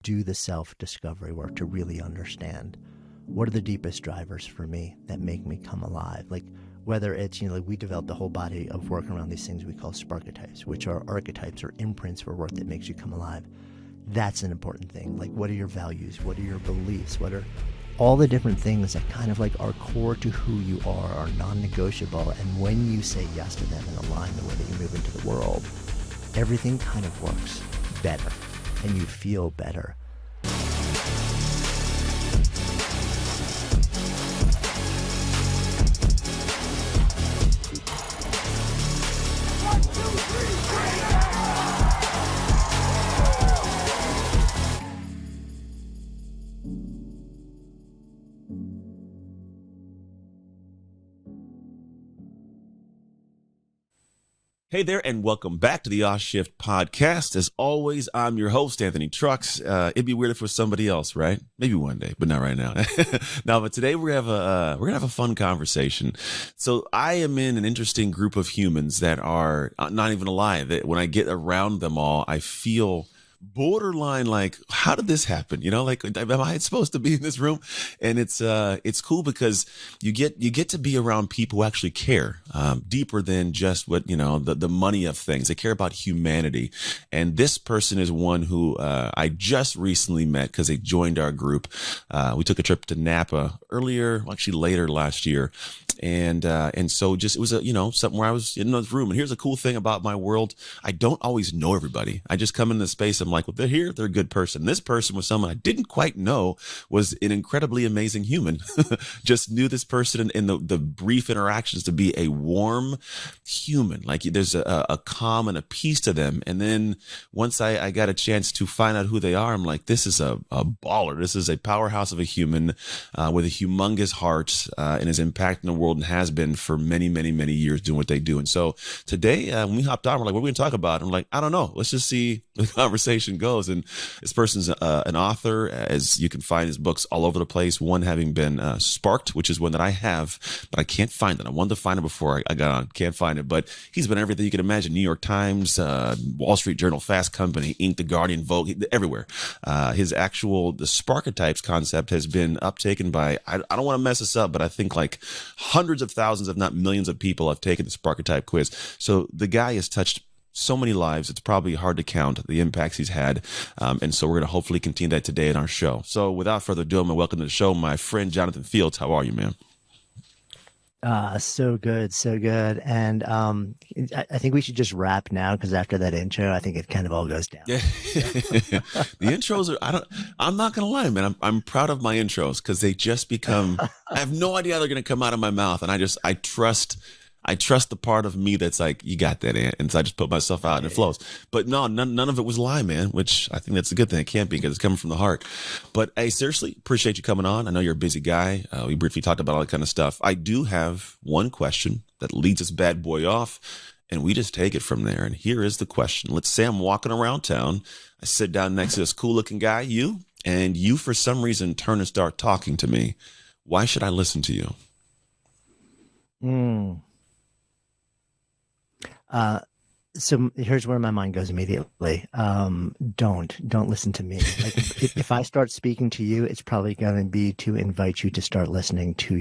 do the self-discovery work to really understand what are the deepest drivers for me that make me come alive. Like whether it's, like we developed a whole body of work around these things we call sparketypes, which are archetypes or imprints for work that makes you come alive. That's an important thing. Like, what are your values? What are your beliefs? What are all the different things that kind of like are core to who you are non-negotiable. And when you say yes to them and align the way that you move into the world, everything kind of works better and you feel better. Hey there, and welcome back to the Oz Shift podcast. As always, I'm your host, Anthony Trucks. It'd be weird if it was somebody else, right? Maybe one day, but not right now. No, but today we're gonna have a fun conversation. So I am in an interesting group of humans that are not even alive. That when I get around them all, I feel borderline like, how did this happen? Like, am I supposed to be in this room? And it's cool because you get to be around people who actually care deeper than just what, the money of things. They care about humanity. And this person is one who I just recently met because they joined our group. We took a trip to Napa later last year. And so just, it was something where I was in this room. And here's a cool thing about my world. I don't always know everybody. I just come into the space. I'm like, well, they're here. They're a good person. This person was someone I didn't quite know was an incredibly amazing human. Just knew this person in the brief interactions to be a warm human. Like there's a calm and a peace to them. And then once I got a chance to find out who they are, I'm like, this is a baller. This is a powerhouse of a human with a humongous heart and is impacting the world and has been for many, many, many years doing what they do. And so today when we hopped on, we're like, what are we going to talk about? I'm like, I don't know. Let's just see the conversation goes. And this person's an author, as you can find his books all over the place. One having been Sparked, which is one that I have, but I can't find it. I wanted to find it before I got on. Can't find it, but he's been everything you can imagine. New York Times, Wall Street Journal, Fast Company, Inc., The Guardian, Vogue, everywhere. The Sparketypes concept has been uptaken by, I don't want to mess this up, but I think like hundreds of thousands, if not millions of people have taken the Sparketype quiz. So the guy has touched so many lives, it's probably hard to count the impacts he's had. And so we're going to hopefully continue that today in our show. So without further ado, I'm going to welcome to the show my friend Jonathan Fields. How are you, man? So good. And I think we should just wrap now because after that intro, I think it kind of all goes down. Yeah. The intros are, I'm not going to lie, man. I'm proud of my intros because they just become, I have no idea how they're going to come out of my mouth. And I trust the part of me that's like, you got that, Ant. And so I just put myself out and it flows. But no, none of it was lie, man, which I think that's a good thing. It can't be because it's coming from the heart. But hey, seriously, appreciate you coming on. I know you're a busy guy. We briefly talked about all that kind of stuff. I do have one question that leads this bad boy off, and we just take it from there. And here is the question. Let's say I'm walking around town. I sit down next to this cool looking guy, and you for some reason turn and start talking to me. Why should I listen to you? So here's where my mind goes immediately. Don't listen to me. Like if I start speaking to you, it's probably going to be to invite you to start listening to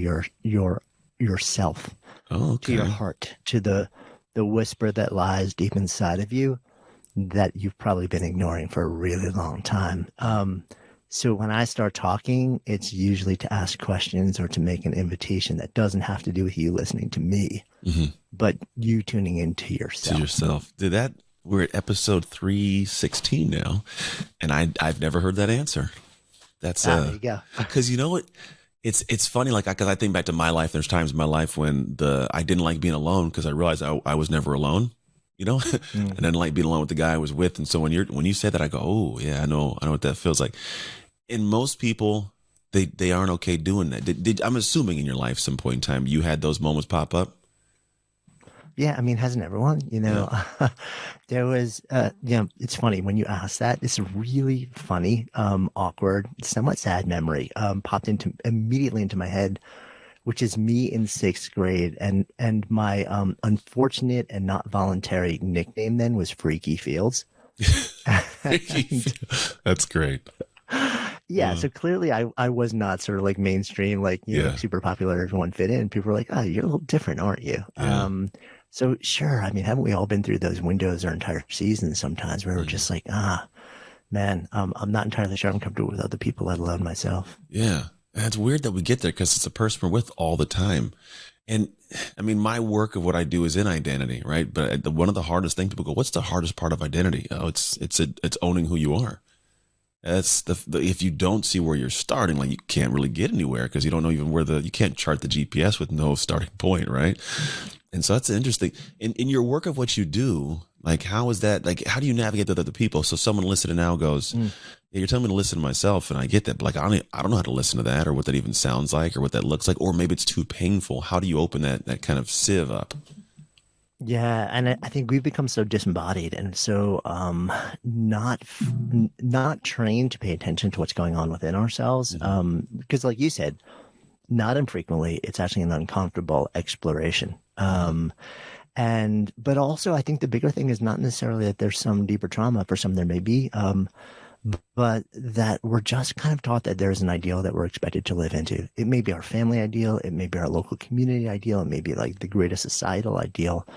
yourself, to your heart, to the whisper that lies deep inside of you that you've probably been ignoring for a really long time. So when I start talking, it's usually to ask questions or to make an invitation that doesn't have to do with you listening to me, but you tuning into yourself. To yourself. We're at episode 316 now, and I've never heard that answer. That's there you go. Because you know what? It's funny, like, because I think back to my life. There's times in my life when I didn't like being alone because I realized I was never alone. And I didn't like being alone with the guy I was with. And so when you said that, I go, oh yeah, I know what that feels like. And most people, they aren't okay doing that. I'm assuming in your life, some point in time, you had those moments pop up. Yeah, I mean, hasn't everyone? Yeah. There was, it's funny when you ask that. It's a really funny, awkward, somewhat sad memory popped immediately into my head, which is me in sixth grade, and my unfortunate and not voluntary nickname then was Freaky Fields. That's great. Yeah, Uh, so clearly I was not sort of like mainstream, like, yeah, like super popular, everyone fit in. People were like, oh, you're a little different, aren't you? yeah. So sure, I mean, haven't we all been through those windows our entire seasons sometimes where we're Mhm. just like, man, I'm not entirely sure I'm comfortable with other people, let alone myself. Yeah. And it's weird that we get there because it's a person we're with all the time. And I mean, my work of what I do is in identity, right? But one of the hardest things, people go, "What's the hardest part of identity?" Oh, it's owning who you are. That's if you don't see where you're starting, like you can't really get anywhere because you don't know even you can't chart the GPS with no starting point, right? And so that's interesting. In your work of what you do, like how is that? Like how do you navigate with other people? So someone listening now goes, Mm. yeah, you're telling me to listen to myself, and I get that, but like I don't know how to listen to that, or what that even sounds like, or what that looks like, or maybe it's too painful. How do you open that kind of sieve up? Yeah, and I think we've become so disembodied and so not trained to pay attention to what's going on within ourselves. Hmm. Because like you said, not infrequently, it's actually an uncomfortable exploration. Hmm. And but also I think the bigger thing is not necessarily that there's some deeper trauma. For some there may be, but that we're just kind of taught that there's an ideal that we're expected to live into. It may be our family ideal, it may be our local community ideal, it may be like the greatest societal ideal.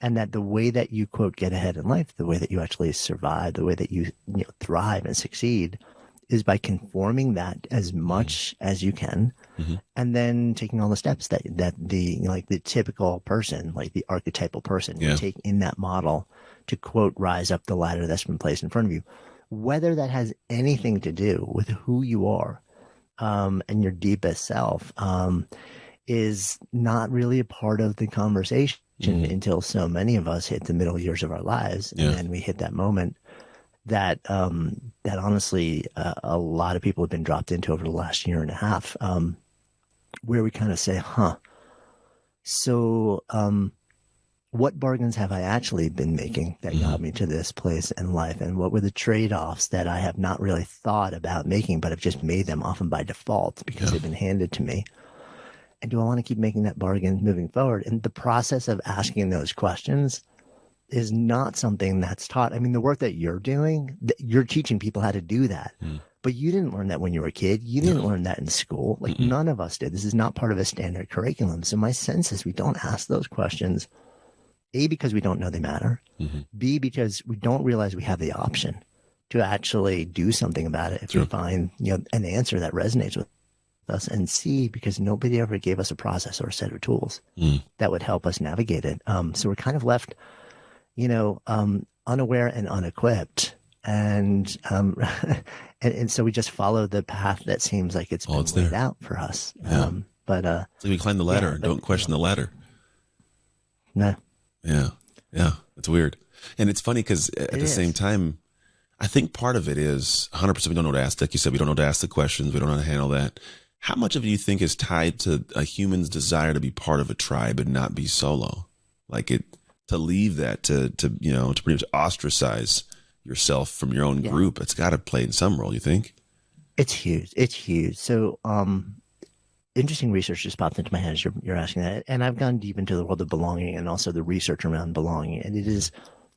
And that the way that you quote get ahead in life, the way that you actually survive, the way that you thrive and succeed is by conforming that as Hmm. much as you can, Hmm. and then taking all the steps that the like the typical person, like the archetypal person, would Yeah. take in that model to quote rise up the ladder that's been placed in front of you, whether that has anything to do with who you are, and your deepest self, is not really a part of the conversation Hmm. until so many of us hit the middle years of our lives, and Yeah. then we hit that moment that honestly, a lot of people have been dropped into over the last year and a half, where we kind of say, huh, so what bargains have I actually been making that got Hmm. me to this place in life? And what were the trade-offs that I have not really thought about making, but have just made them often by default because Yeah. they've been handed to me? And do I want to keep making that bargain moving forward? And the process of asking those questions is not something that's taught. I mean, the work that you're doing, you're teaching people how to do that. Mm. But you didn't learn that when you were a kid. You No. didn't learn that in school. Like Mm-mm. none of us did. This is not part of a standard curriculum. So my sense is we don't ask those questions, A, because we don't know they matter, Hmm. B, because we don't realize we have the option to actually do something about it if we True. find an answer that resonates with us, and C, because nobody ever gave us a process or a set of tools Mm. that would help us navigate it. So we're kind of left unaware and unequipped. And so we just follow the path that seems like it's Oh, been it's laid there. out for us. Yeah. So we climb the ladder Yeah, and but don't question the ladder. no, Yeah. Yeah. It's weird. And it's funny because it at the same is. time, I think part of it is 100% we don't know how to ask. Like you said, we don't know how to ask the questions. We don't know how to handle that. How much of it do you think is tied to a human's desire to be part of a tribe and not be solo? Like to leave that, to pretty much ostracize yourself from your own Yeah, group. It's got to play in some role, you think? it's huge. It's huge. So, interesting research just popped into my head as you're asking that. And I've gone deep into the world of belonging and also the research around belonging. And it is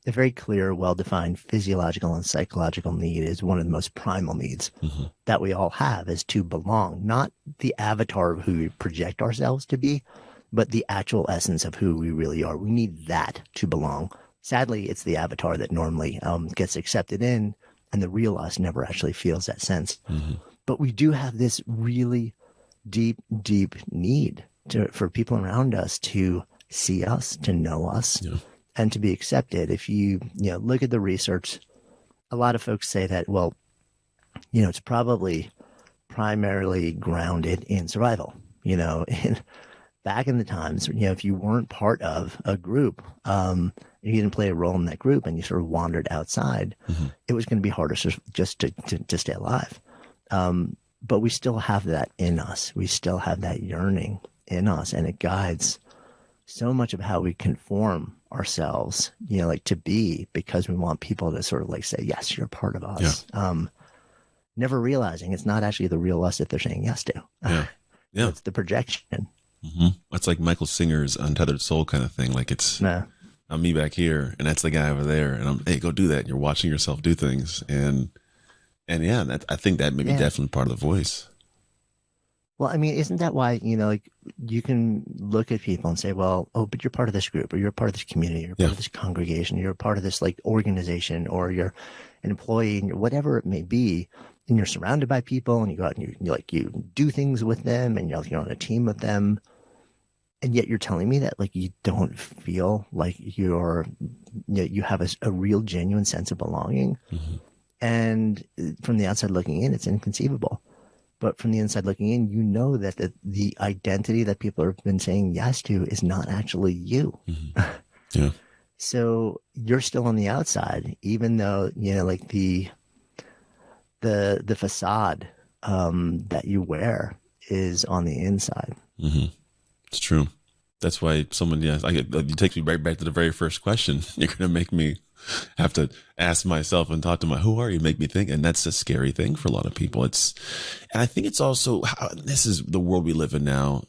a very clear, well-defined physiological and psychological need. Is one of the most primal needs Hmm. that we all have, is to belong, not the avatar of who we project ourselves to be, but the actual essence of who we really are. We need that to belong. Sadly, it's the avatar that normally gets accepted in, and the real us never actually feels that sense. Hmm. But we do have this really deep, deep need for people around us to see us, to know us, Yeah. and to be accepted. If you look at the research, a lot of folks say that, well, it's probably primarily grounded in survival. In back in the times, if you weren't part of a group, you didn't play a role in that group, and you sort of wandered outside, Hmm. it was going to be harder just to stay alive. But we still have that in us. We still have that yearning in us, and it guides so much of how we conform ourselves, like to be, because we want people to sort of like say, yes, you're part of Yeah. us. Never realizing it's not actually the real us that they're saying yes to. Yeah. Yeah. It's the projection. Hmm. That's like Michael Singer's Untethered Soul kind of thing. Like No. I'm me back here, and that's the guy over there, and hey, go do that. And you're watching yourself do things, and And yeah, I think that may be Yeah. definitely part of the voice. Well, I mean, isn't that why, like you can look at people and say, well, oh, but you're part of this group, or you're part of this community, you're Yeah. part of this congregation, you're part of this like organization, or you're an employee, and whatever it may be, and you're surrounded by people, and you go out and you do things with them, and you're on a team with them, and yet you're telling me that like you don't feel like you have a real genuine sense of belonging, Mm-hmm. and from the outside looking in, it's inconceivable. But from the inside looking in, you know that the identity that people have been saying yes to is not actually you. Mm-hmm. Yeah. So you're still on the outside, even though, like the facade that you wear is on the inside. Mm-hmm. It's true. That's why someone, yeah, you take me right back to the very first question. You're going to make me have to ask myself and talk to who are you, make me think. And that's a scary thing for a lot of people. And I think it's also, this is the world we live in now.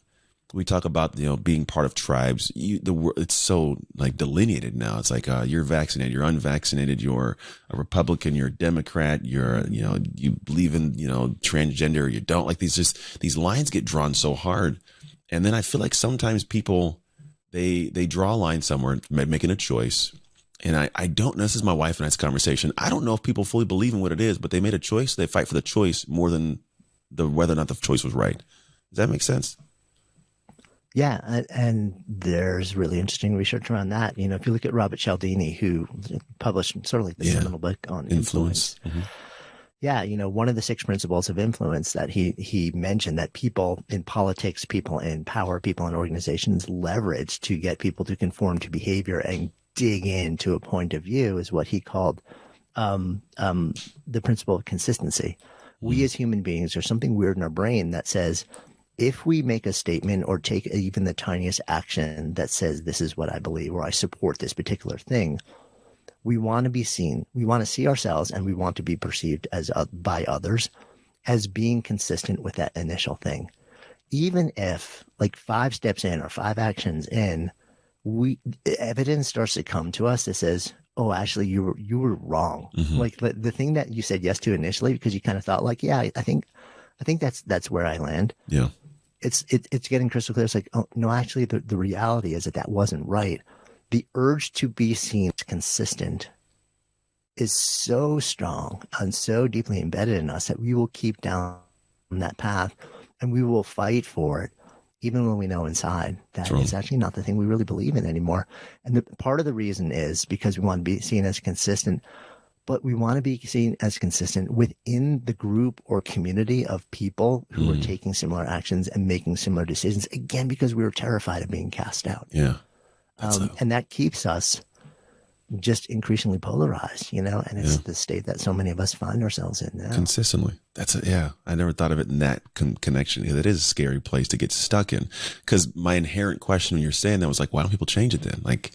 We talk about, being part of tribes. It's so like delineated now. It's like, you're vaccinated, you're unvaccinated, you're a Republican, you're a Democrat, you believe in, transgender, you don't. Like these lines get drawn so hard. And then I feel like sometimes people, they draw a line somewhere, making a choice. And I don't know, this is my wife and I's conversation. I don't know if people fully believe in what it is, but they made a choice. They fight for the choice more than whether or not the choice was right. Does that make sense? Yeah, and there's really interesting research around that. If you look at Robert Cialdini, who published sort of like the seminal book on influence. Mm-hmm. Yeah, one of the 6 principles of influence that he mentioned that people in politics, people in power, people in organizations leverage to get people to conform to behavior and dig into a point of view is what he called the principle of consistency. We as human beings, there's something weird in our brain that says, if we make a statement or take even the tiniest action that says this is what I believe or I support this particular thing, we want to be seen. We want to see ourselves and we want to be perceived as by others as being consistent with that initial thing. Even if like 5 steps in or 5 actions in, evidence starts to come to us that says, oh, actually you were wrong. Mm-hmm. Like the thing that you said yes to initially because you kind of thought like, yeah, I think that's where I land. Yeah. It's getting crystal clear. It's like, oh no, actually the reality is that wasn't right. The urge to be seen as consistent is so strong and so deeply embedded in us that we will keep down that path and we will fight for it, even when we know inside that it's actually not the thing we really believe in anymore. And part of the reason is because we want to be seen as consistent, but we want to be seen as consistent within the group or community of people who are taking similar actions and making similar decisions, again, because we were terrified of being cast out. Yeah. And that keeps us just increasingly polarized, and it's the state that so many of us find ourselves in now. Consistently. I never thought of it in that connection. It is a scary place to get stuck in because my inherent question when you're saying that was like, why don't people change it then? Like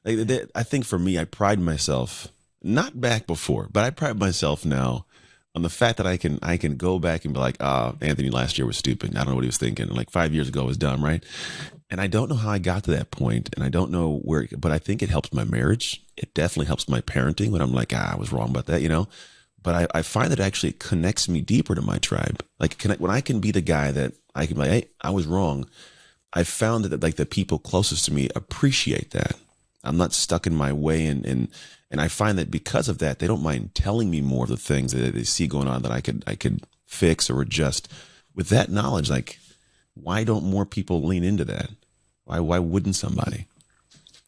I think for me, I pride myself, not back before, but I pride myself now on the fact that I can go back and be like, Anthony last year was stupid. I don't know what he was thinking. Like 5 years ago was dumb, right? And I don't know how I got to that point, and I don't know where, but I think it helps my marriage. It definitely helps my parenting when I'm like, I was wrong about that, But I find that actually it connects me deeper to my tribe. Like when I can be the guy that I can be like, hey, I was wrong. I found that like the people closest to me appreciate that. I'm not stuck in my way, and I find that because of that, they don't mind telling me more of the things that they see going on that I could fix or adjust. With that knowledge, like, why don't more people lean into that? Why wouldn't somebody?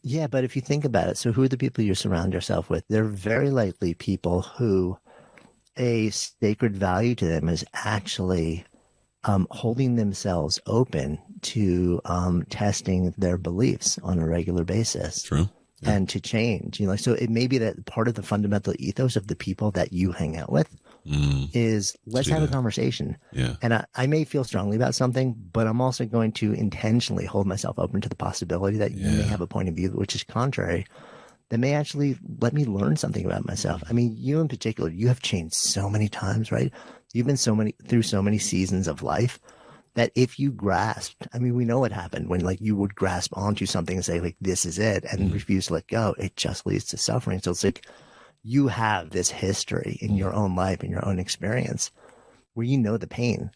Yeah, but if you think about it, so who are the people you surround yourself with? They're very likely people who a sacred value to them is actually holding themselves open to testing their beliefs on a regular basis. True. Yeah. And to change. So it may be that part of the fundamental ethos of the people that you hang out with is let's have a conversation. Yeah. And I may feel strongly about something, but I'm also going to intentionally hold myself open to the possibility that you may have a point of view which is contrary, that may actually let me learn something about myself. I mean, you in particular, you have changed so many times, right? You've been through so many seasons of life that if you grasped, I mean, we know what happened when like you would grasp onto something and say like, this is it, and refuse to let go, it just leads to suffering. So it's like, you have this history in your own life, in your own experience, where you know the pain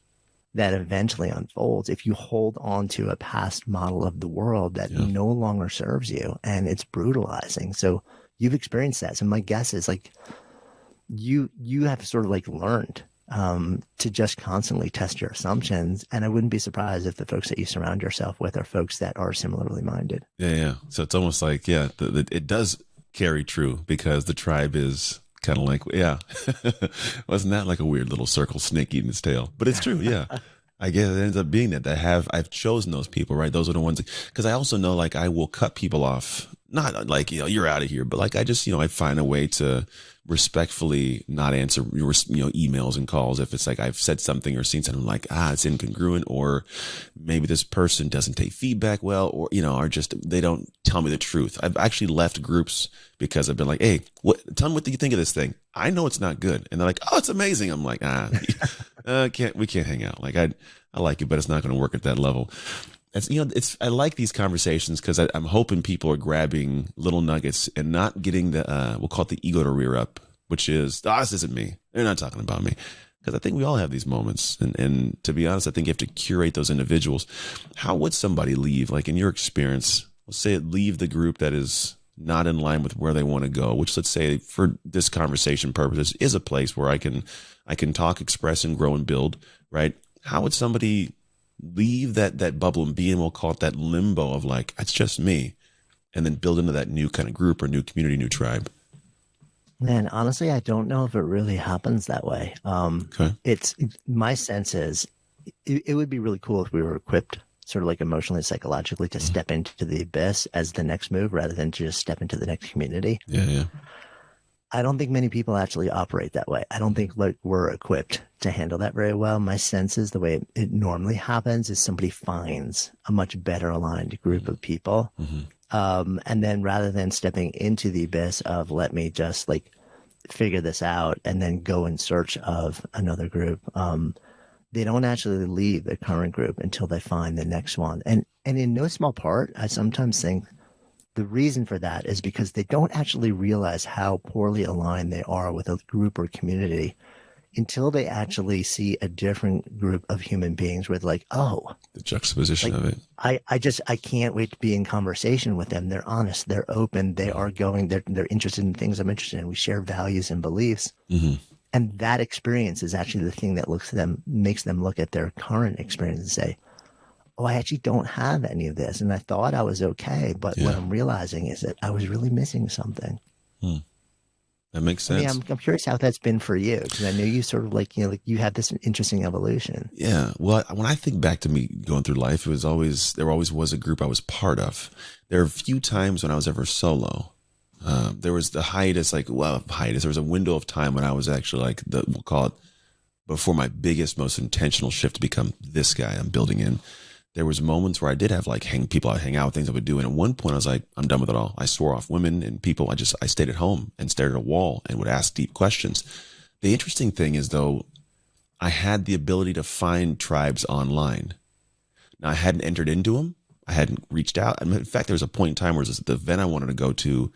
that eventually unfolds if you hold on to a past model of the world that no longer serves you, and it's brutalizing. So you've experienced that. So my guess is like you have sort of like learned to just constantly test your assumptions. And I wouldn't be surprised if the folks that you surround yourself with are folks that are similarly minded. Yeah. So it's almost like, it does carry true because the tribe is kind of like, wasn't that like a weird little circle snake eating its tail? But it's true. Yeah. I guess it ends up being that I've chosen those people, right? Those are the ones, because I also know like I will cut people off, not like, you're out of here, but like I just, I find a way to respectfully not answer your, emails and calls if it's like I've said something or seen something like, it's incongruent, or maybe this person doesn't take feedback well, or, or just, they don't tell me the truth. I've actually left groups because I've been like, hey, tell me what do you think of this thing? I know it's not good. And they're like, oh, it's amazing. I'm like, we can't hang out. Like I like it, but it's not going to work at that level. I like these conversations because I'm hoping people are grabbing little nuggets and not getting we'll call it the ego to rear up, which is, this isn't me. They're not talking about me. Because I think we all have these moments. And to be honest, I think you have to curate those individuals. How would somebody leave, like in your experience, let's say leave the group that is not in line with where they want to go, which let's say for this conversation purposes is a place where I can talk, express, and grow and build, right? How would somebody leave that bubble and be in, we'll call it that limbo of like, it's just me, and then build into that new kind of group or new community, new tribe? Man, honestly, I don't know if it really happens that way. It's my sense is it would be really cool if we were equipped sort of like emotionally, psychologically to step into the abyss as the next move rather than to just step into the next community. Yeah. I don't think many people actually operate that way. I don't think like we're equipped to handle that very well. My sense is the way it normally happens is somebody finds a much better aligned group of people. And then rather than stepping into the abyss of let me just like figure this out and then go in search of another group, they don't actually leave the current group until they find the next one. And in no small part, I sometimes think the reason for that is because they don't actually realize how poorly aligned they are with a group or community until they actually see a different group of human beings with like, oh, the juxtaposition like, of it. I can't wait to be in conversation with them. They're honest, they're open, they're interested in things I'm interested in. We share values and beliefs. And that experience is actually the thing that makes them look at their current experience and say, oh, I actually don't have any of this. And I thought I was okay. But what I'm realizing is that I was really missing something. That makes sense. I mean, I'm curious how that's been for you, because I know you sort of like, like you had this interesting evolution. Yeah. Well, when I think back to me going through life, there always was a group I was part of. There are a few times when I was ever solo. There was the hiatus, there was a window of time when I was actually like we'll call it before my biggest, most intentional shift to become this guy I'm building in. There was moments where I did have like people I'd hang out with, things I would do. And at one point I was like, I'm done with it all. I swore off women and people. I stayed at home and stared at a wall and would ask deep questions. The interesting thing is though, I had the ability to find tribes online. Now I hadn't entered into them. I hadn't reached out. And in fact, there was a point in time where it was the event I wanted to go to,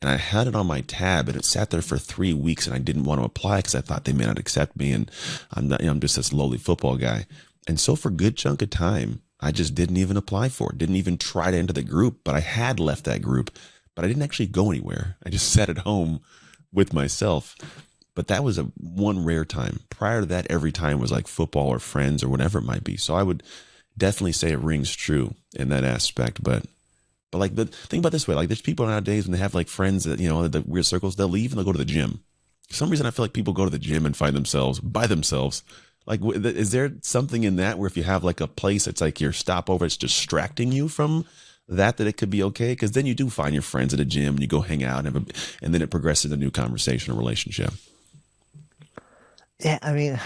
and I had it on my tab and it sat there for 3 weeks and I didn't want to apply because I thought they may not accept me. And I'm just this lowly football guy. And so for a good chunk of time, I just didn't even apply for it. Didn't even try to enter the group, but I had left that group, but I didn't actually go anywhere. I just sat at home with myself. But that was one rare time. Prior to that, every time was like football or friends or whatever it might be. So I would definitely say it rings true in that aspect. But like, think about it this way, like there's people nowadays when they have like friends that, the weird circles, they'll leave and they'll go to the gym. For some reason, I feel like people go to the gym and find themselves by themselves. Like, is there something in that where if you have like a place that's like your stopover, it's distracting you from that it could be okay? Because then you do find your friends at a gym and you go hang out and then it progresses to a new conversation or relationship. Yeah, I mean,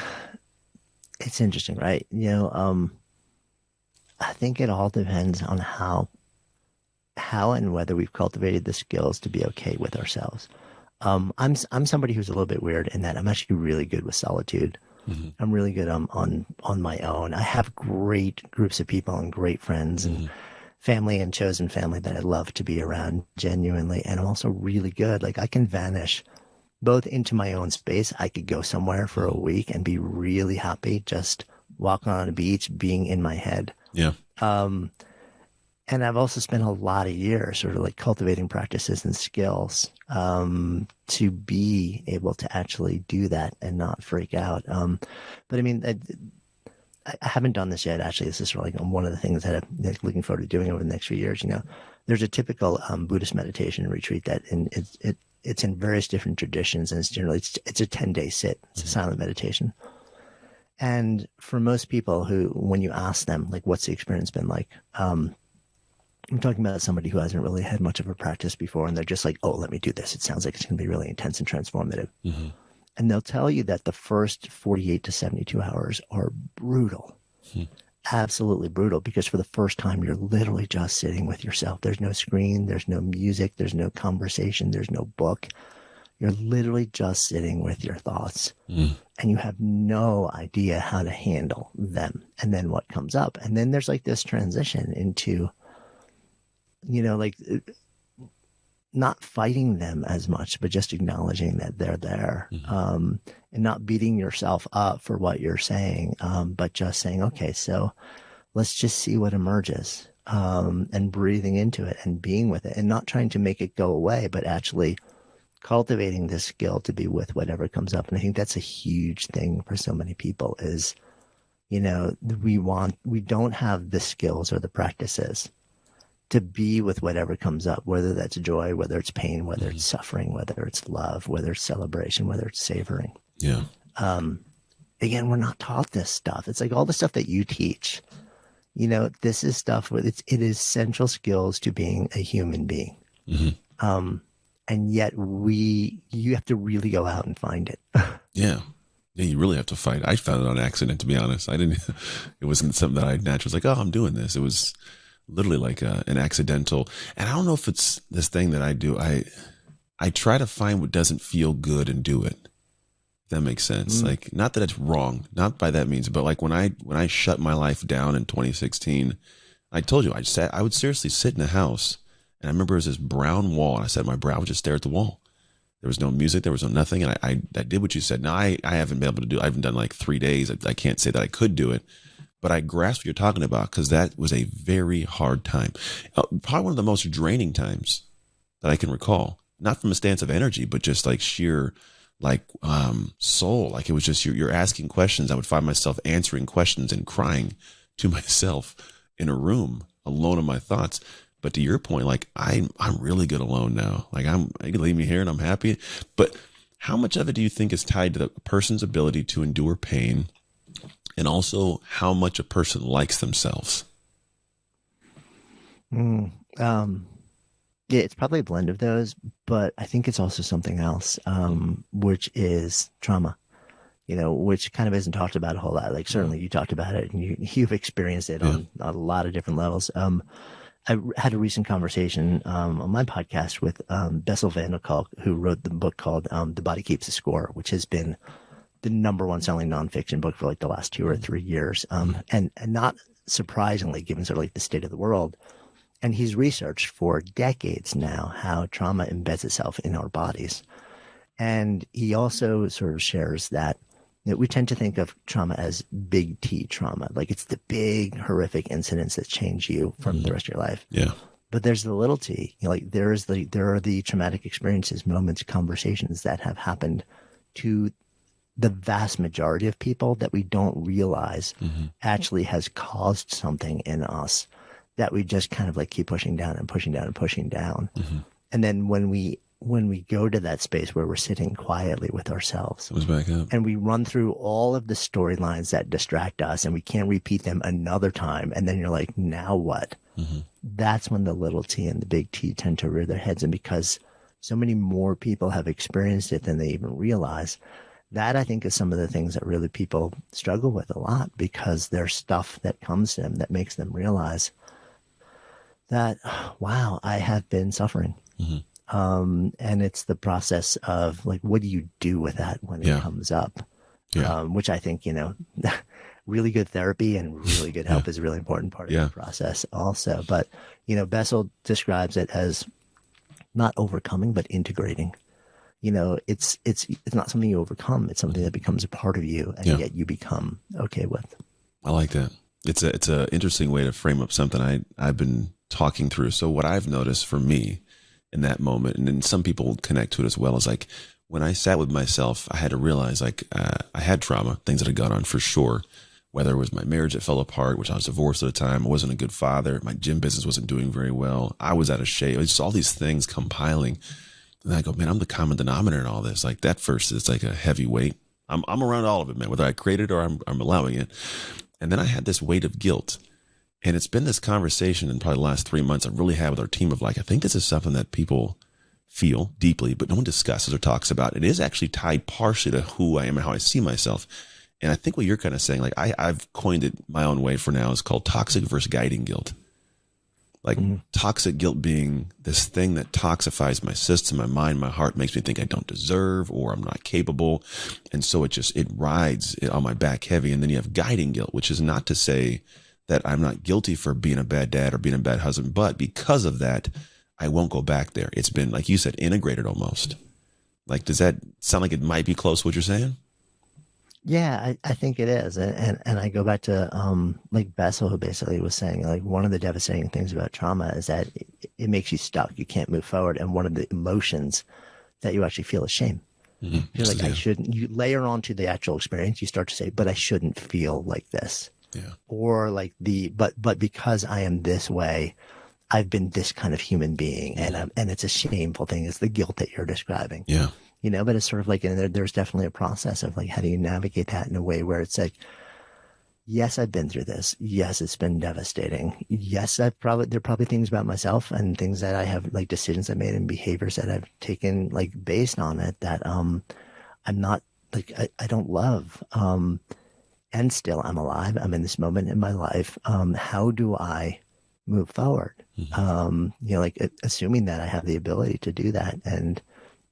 it's interesting, right? I think it all depends on how and whether we've cultivated the skills to be okay with ourselves. I'm somebody who's a little bit weird in that I'm actually really good with solitude. I'm really good on my own. I have great groups of people and great friends and family and chosen family that I love to be around genuinely. And I'm also really good. Like I can vanish both into my own space. I could go somewhere for a week and be really happy just walking on a beach, being in my head. Yeah. Um, and I've also spent a lot of years sort of like cultivating practices and skills to be able to actually do that and not freak out. But I mean, I haven't done this yet. Actually, this is sort of like one of the things that I'm looking forward to doing over the next few years. You know, there's a typical Buddhist meditation retreat that it's in various different traditions, and it's a 10-day sit. It's a silent meditation. And for most people who, when you ask them, like, what's the experience been like? I'm talking about somebody who hasn't really had much of a practice before, and they're just like, oh, let me do this. It sounds like it's going to be really intense and transformative. Mm-hmm. And they'll tell you that the first 48 to 72 hours are brutal, absolutely brutal, because for the first time, you're literally just sitting with yourself. There's no screen, there's no music, there's no conversation, there's no book. You're literally just sitting with your thoughts, and you have no idea how to handle them. And then what comes up? And then there's like this transition into, you know, like not fighting them as much, but just acknowledging that they're there, and not beating yourself up for what you're saying, but just saying, okay, so let's just see what emerges, and breathing into it and being with it and not trying to make it go away, but actually cultivating this skill to be with whatever comes up. And I think that's a huge thing for so many people is, you know, we don't have the skills or the practices to be with whatever comes up, whether that's joy, whether it's pain, whether it's suffering, whether it's love, whether it's celebration, whether it's savoring. Yeah. Again, we're not taught this stuff. It's like all the stuff that you teach, you know, this is stuff where it is essential skills to being a human being. And yet you have to really go out and find it. Yeah. Yeah, you really have to fight. I found it on accident, to be honest. It wasn't something that I naturally was like, oh, I'm doing this. It was literally like an accidental. And I don't know if it's this thing that I do. I try to find what doesn't feel good and do it. If that makes sense. Like, not that it's wrong, not by that means, but like when I shut my life down in 2016, I told you, I would seriously sit in a house, and I remember it was this brown wall, and I said I would just stare at the wall. There was no music, there was no nothing, and I did what you said. Now I haven't been able to do. I haven't done like 3 days. I can't say that I could do it, but I grasp what you're talking about, because that was a very hard time, probably one of the most draining times that I can recall. Not from a stance of energy, but just like sheer like soul. Like it was just you're asking questions. I would find myself answering questions and crying to myself in a room alone in my thoughts. But to your point, like I'm really good alone now. Like you can leave me here and I'm happy. But how much of it do you think is tied to the person's ability to endure pain, and also how much a person likes themselves? Yeah, it's probably a blend of those, but I think it's also something else, which is trauma, you know, which kind of isn't talked about a whole lot. Like certainly you talked about it and you've experienced it on a lot of different levels. I had a recent conversation on my podcast with Bessel van der Kolk, who wrote the book called The Body Keeps the Score, which has been the number one selling nonfiction book for like the last 2 or 3 years. And not surprisingly, given sort of like the state of the world. And he's researched for decades now how trauma embeds itself in our bodies. And he also sort of shares that, you know, we tend to think of trauma as big T trauma, like it's the big horrific incidents that change you from the rest of your life. Yeah. But there's the little t, you know, like there are the traumatic experiences, moments, conversations that have happened to the vast majority of people that we don't realize actually has caused something in us that we just kind of like keep pushing down and pushing down and pushing down. And then when we go to that space where we're sitting quietly with ourselves, Comes back up. and we run through all of the storylines that distract us and we can't repeat them another time, and then you're like, now what? That's when the little t and the big T tend to rear their heads. And because so many more people have experienced it than they even realize, that I think is some of the things that really people struggle with a lot, because there's stuff that comes to them that makes them realize that, wow, I have been suffering. And it's the process of like, what do you do with that when it comes up? Which I think, you know, really good therapy and really good help is a really important part of the process also. But, you know, Bessel describes it as not overcoming, but integrating. it's not something you overcome. It's something that becomes a part of you, and Yeah. yet you become okay with. I like that. It's a interesting way to frame up something I've been talking through. So what I've noticed for me in that moment, and then some people will connect to it as well, is like when I sat with myself, I had to realize like I had trauma, things that had gone on for sure. Whether it was my marriage that fell apart, which I was divorced at the time, I wasn't a good father, my gym business wasn't doing very well, I was out of shape. It was just all these things compiling. And I go, man, I'm the common denominator in all this. Like that first is like a heavy weight. I'm around all of it, man, whether I create it or I'm allowing it. And then I had this weight of guilt. And it's been this conversation in probably the last 3 months I've really had with our team of like, I think this is something that people feel deeply, but no one discusses or talks about. It is actually tied partially to who I am and how I see myself. And I think what you're kind of saying, like I've coined it my own way for now, is called toxic versus guiding guilt. Like toxic guilt being this thing that toxifies my system, my mind, my heart, makes me think I don't deserve or I'm not capable. And so it rides on my back heavy. And then you have guiding guilt, which is not to say that I'm not guilty for being a bad dad or being a bad husband, but because of that, I won't go back there. It's been, like you said, integrated almost. Like, does that sound like it might be close to what you're saying? Yeah, I think it is. And I go back to like Bessel, who basically was saying like one of the devastating things about trauma is that it makes you stuck. You can't move forward. And one of the emotions that you actually feel is shame. You're like, I shouldn't. You layer onto the actual experience, you start to say, but I shouldn't feel like this. Yeah. Or like but because I am this way, I've been this kind of human being, and it's a shameful thing. It's the guilt that you're describing. Yeah. But it's sort of like, and there's definitely a process of like, how do you navigate that in a way where it's like, yes, I've been through this. Yes, it's been devastating. Yes, there are probably things about myself and things that I have, like decisions I made and behaviors that I've taken like based on it that I'm not like, I don't love. And still I'm alive. I'm in this moment in my life. How do I move forward? Like assuming that I have the ability to do that and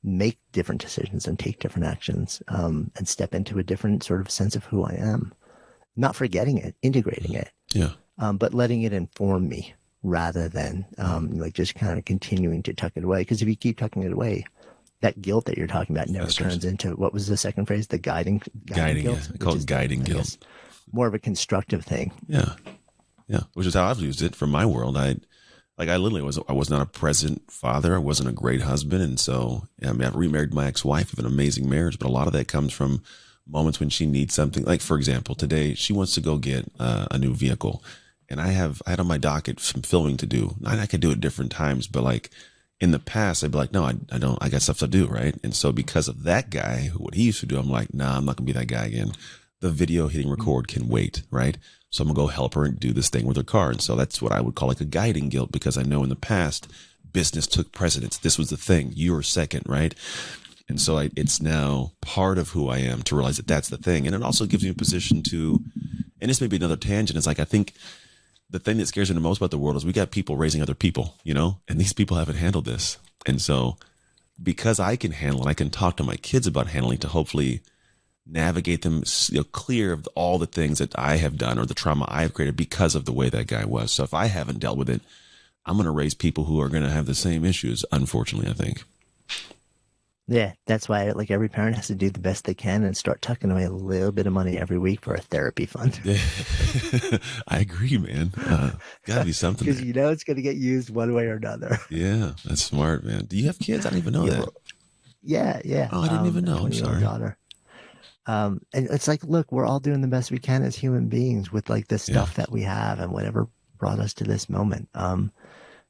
make different decisions and take different actions, and step into a different sort of sense of who I am, not forgetting it, integrating it, Yeah. but letting it inform me rather than like just kind of continuing to tuck it away. Because if you keep tucking it away, that guilt that you're talking about never turns into, what was the second phrase? The guiding guilt. Yeah. I call it guiding guilt. More of a constructive thing. Yeah. Yeah. Which is how I've used it for my world. I literally I was not a present father. I wasn't a great husband. And so, I mean, I've remarried my ex-wife of an amazing marriage, but a lot of that comes from moments when she needs something. Like, for example, today she wants to go get a new vehicle, and I had on my docket some filming to do. I could do it different times, but like in the past, I'd be like, no, I don't, I got stuff to do. Right. And so because of that guy, what he used to do, I'm like, nah, I'm not gonna be that guy again. The video hitting record can wait. Right. So I'm gonna go help her and do this thing with her car. And so that's what I would call like a guiding guilt, because I know in the past business took precedence. This was the thing. You were second. Right. And so it's now part of who I am to realize that that's the thing. And it also gives me a position to, and this may be another tangent. It's like, I think the thing that scares me the most about the world is we got people raising other people, and these people haven't handled this. And so because I can handle it, I can talk to my kids about handling to hopefully navigate them clear of all the things that I have done or the trauma I have created because of the way that guy was. So if I haven't dealt with it, I'm going to raise people who are going to have the same issues, unfortunately, I think. Yeah, that's why like every parent has to do the best they can and start tucking away a little bit of money every week for a therapy fund. I agree, man. Gotta be something. Because it's going to get used one way or another. Yeah, that's smart, man. Do you have kids? I didn't even know that. Yeah. Oh, I didn't even know. I'm sorry. Daughter. And it's like, look, we're all doing the best we can as human beings with like the stuff that we have and whatever brought us to this moment.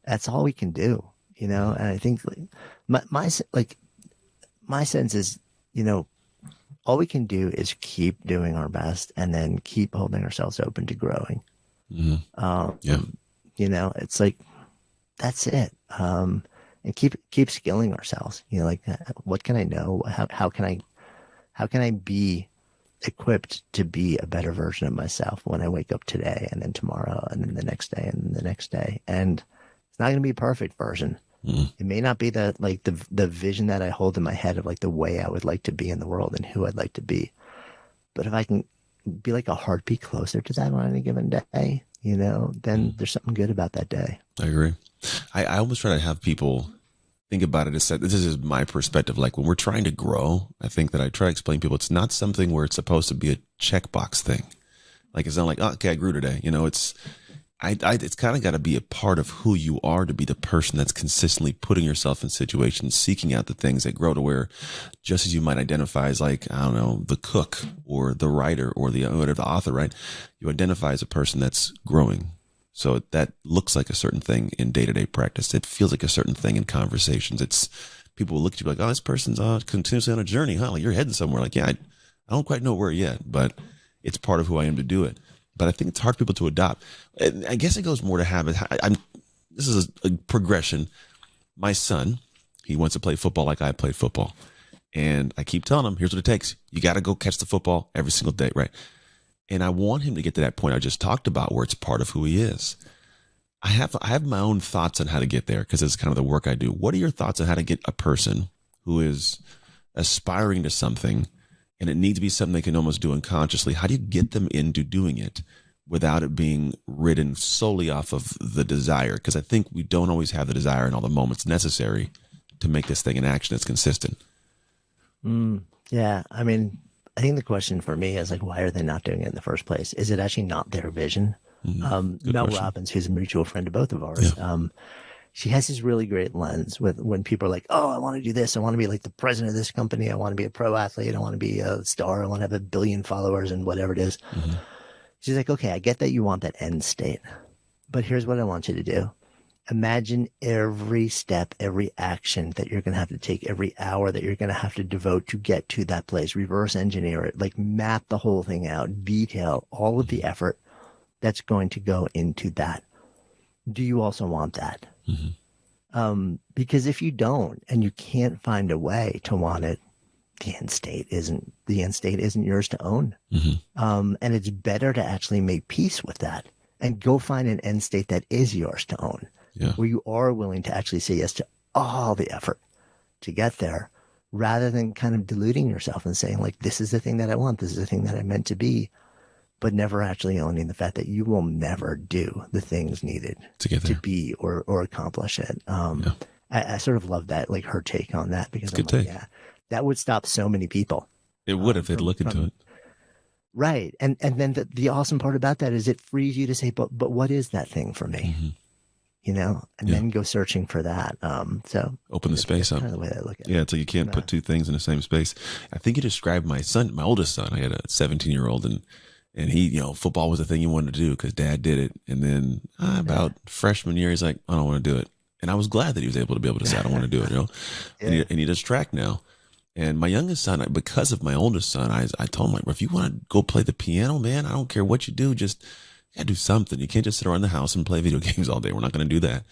That's all we can do, And I think like my sense is, all we can do is keep doing our best and then keep holding ourselves open to growing. It's like, that's it. And keep skilling ourselves, like, what can I know? How can I be equipped to be a better version of myself when I wake up today and then tomorrow and then the next day and then the next day? And it's not going to be a perfect version. It may not be the vision that I hold in my head of like the way I would like to be in the world and who I'd like to be. But if I can be like a heartbeat closer to that on any given day, then there's something good about that day. I agree. I almost try to have people think about it is that this is my perspective. Like when we're trying to grow, I think that I try to explain to people it's not something where it's supposed to be a checkbox thing. Like it's not like, oh, okay, I grew today. It's kind of got to be a part of who you are to be the person that's consistently putting yourself in situations, seeking out the things that grow to where, just as you might identify as like, I don't know, the cook or the writer or the author, right? You identify as a person that's growing. So that looks like a certain thing in day-to-day practice. It feels like a certain thing in conversations. It's people will look at you like, oh, this person's continuously on a journey, huh? Like you're heading somewhere. Like, yeah, I don't quite know where yet, but it's part of who I am to do it. But I think it's hard for people to adopt. And I guess it goes more to habit. This is a progression. My son, he wants to play football like I played football. And I keep telling him, here's what it takes. You got to go catch the football every single day, right? And I want him to get to that point I just talked about where it's part of who he is. I have my own thoughts on how to get there because it's kind of the work I do. What are your thoughts on how to get a person who is aspiring to something and it needs to be something they can almost do unconsciously? How do you get them into doing it without it being ridden solely off of the desire? Because I think we don't always have the desire in all the moments necessary to make this thing an action that's consistent. Yeah. I mean, I think the question for me is like, why are they not doing it in the first place? Is it actually not their vision? Mel question. Robbins, who's a mutual friend of both of ours, she has this really great lens with when people are like, oh, I want to do this. I want to be like the president of this company. I want to be a pro athlete. I want to be a star. I want to have 1 billion followers and whatever it is. She's like, okay, I get that you want that end state, but here's what I want you to do. Imagine every step, every action that you're going to have to take, every hour that you're going to have to devote to get to that place, reverse engineer it, like map the whole thing out, detail all of the effort that's going to go into that. Do you also want that? Because if you don't, and you can't find a way to want it, the end state isn't yours to own. And it's better to actually make peace with that and go find an end state that is yours to own. Where you are willing to actually say yes to all the effort to get there, rather than kind of deluding yourself and saying like, this is the thing that I want, this is the thing that I'm meant to be, but never actually owning the fact that you will never do the things needed to be or accomplish it. I sort of love that, like her take on that, because I'm like, yeah, that would stop so many people. It would if they'd look into it. Right. And then the awesome part about that is it frees you to say, but what is that thing for me? And then go searching for that. So open the space up. Kind of the way I look at it. Yeah, so you can't put two things in the same space. I think you described my oldest son. I had a 17-year-old, and he, football was the thing he wanted to do because dad did it. And then about freshman year, he's like, I don't want to do it. And I was glad that he was able to say, I don't want to do it, and he does track now. And my youngest son, because of my oldest son, I told him, like, well, if you want to go play the piano, man, I don't care what you do, just you gotta do something. You can't just sit around the house and play video games all day. We're not going to do that.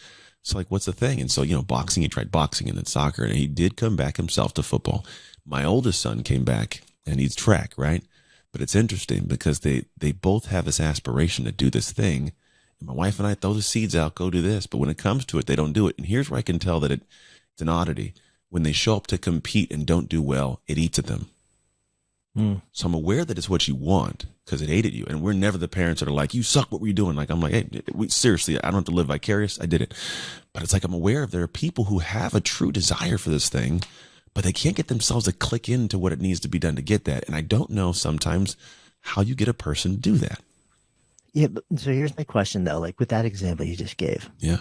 So like, what's the thing? And so, boxing, he tried boxing and then soccer, and he did come back himself to football. My oldest son came back and he's track, right? But it's interesting because they both have this aspiration to do this thing. And my wife and I throw the seeds out, go do this. But when it comes to it, they don't do it. And here's where I can tell that it's an oddity. When they show up to compete and don't do well, it eats at them. So I'm aware that it's what you want because it ate at you. And we're never the parents that are like, you suck, what were you doing? Like, I'm like, hey, seriously, I don't have to live vicarious. I did it. But it's like, I'm aware of there are people who have a true desire for this thing, but they can't get themselves to click into what it needs to be done to get that. And I don't know sometimes how you get a person to do that. Yeah. So here's my question though, like with that example you just gave. Yeah.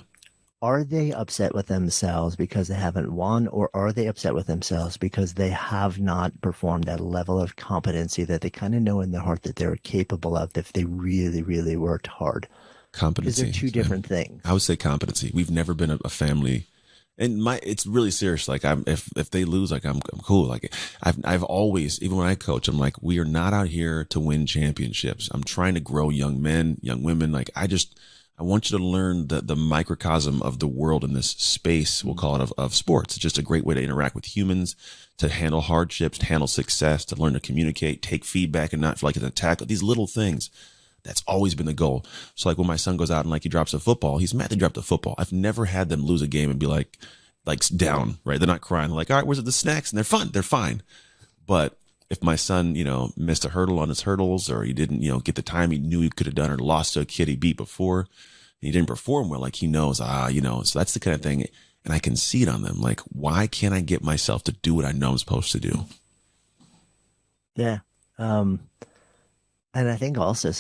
Are they upset with themselves because they haven't won, or are they upset with themselves because they have not performed at a level of competency that they kind of know in their heart that they're capable of if they really, really worked hard? Competency. Because they're two different things. I would say competency. We've never been a family, and it's really serious. Like if they lose, like I'm cool. Like I've always, even when I coach, I'm like, we are not out here to win championships. I'm trying to grow young men, young women. Like I want you to learn the microcosm of the world in this space, we'll call it, of sports. It's just a great way to interact with humans, to handle hardships, to handle success, to learn to communicate, take feedback, and not feel like it's an attack. These little things, that's always been the goal. So like when my son goes out and like he drops a football, he's mad they dropped a football. I've never had them lose a game and be like down, right? They're not crying. They're like, all right, where's the snacks? And they're fun. They're fine. But if my son, missed a hurdle on his hurdles, or he didn't, get the time he knew he could have done, or lost to a kid he beat before, and he didn't perform well, like he knows, so that's the kind of thing. and I can see it on them. Like, why can't I get myself to do what I know I'm supposed to do? Yeah. And I think also,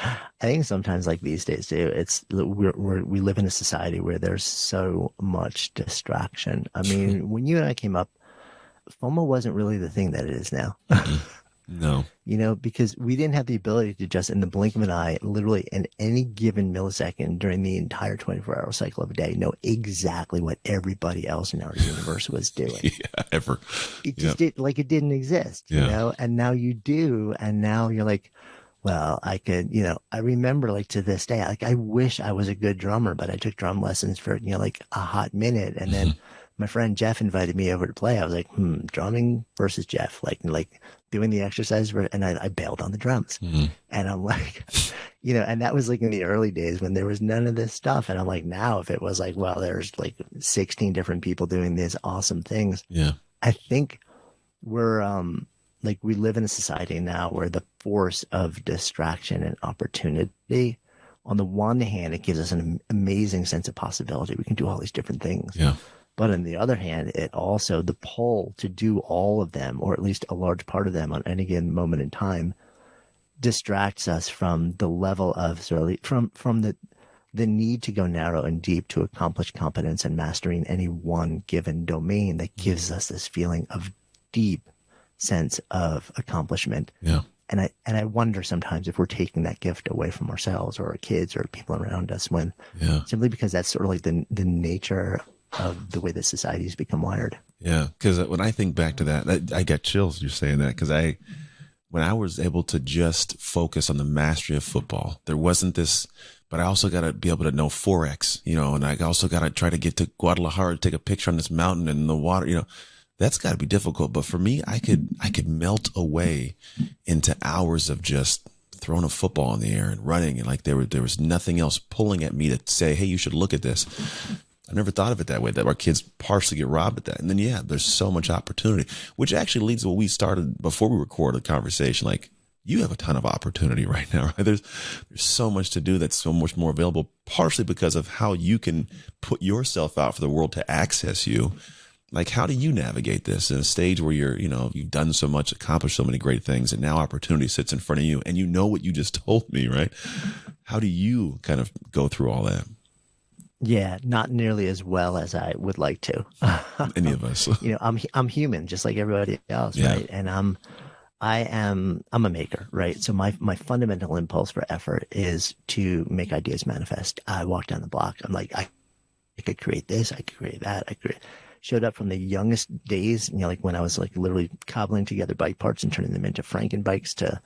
I think sometimes like these days too, we live in a society where there's so much distraction. I mean, when you and I came up, FOMO wasn't really the thing that it is now. No. You know, because we didn't have the ability to just in the blink of an eye, literally in any given millisecond during the entire 24-hour cycle of a day, know exactly what everybody else in our universe was doing. Yeah, ever. It just it didn't exist, you know, and now you do. And now you're like, well, I could, you know, I remember like to this day, like I wish I was a good drummer, but I took drum lessons for, you know, like a hot minute. And then my friend Jeff invited me over to play. I was like, drumming versus Jeff, like doing the exercise, and I bailed on the drums. And I'm like, you know, and that was like in the early days when there was none of this stuff. And I'm like, now if it was like, well, there's like 16 different people doing these awesome things. Yeah. I think we're, like we live in a society now where the force of distraction and opportunity, on the one hand, it gives us an amazing sense of possibility. We can do all these different things. Yeah. But on the other hand, it also, the pull to do all of them, or at least a large part of them on any given moment in time, distracts us from the level of from the need to go narrow and deep to accomplish competence and mastery in any one given domain that gives us this feeling of deep sense of accomplishment. Yeah. And I wonder sometimes if we're taking that gift away from ourselves or our kids or people around us, when simply because that's sort of like the nature of the way that society has become wired. Yeah. Because when I think back to that, I get chills. You're saying that because when I was able to just focus on the mastery of football, there wasn't this, but I also got to be able to know Forex, you know, and I also got to try to get to Guadalajara, take a picture on this mountain and the water, you know. That's got to be difficult. But for me, I could melt away into hours of just throwing a football in the air and running. And like there was nothing else pulling at me to say, hey, you should look at this. I never thought of it that way, that our kids partially get robbed at that. And then, there's so much opportunity, which actually leads to what we started before we recorded the conversation. Like, you have a ton of opportunity right now, right? There's so much to do that's so much more available, partially because of how you can put yourself out for the world to access you. Like, how do you navigate this in a stage where you've done so much, accomplished so many great things, and now opportunity sits in front of you and you know what you just told me, right? How do you kind of go through all that? Yeah, not nearly as well as I would like to. Any of us. You know, I'm human just like everybody else, right? And I'm a maker, right? So my fundamental impulse for effort is to make ideas manifest. I walk down the block. I'm like, I could create this, I could create that, showed up from the youngest days, you know, like when I was like literally cobbling together bike parts and turning them into Franken bikes, to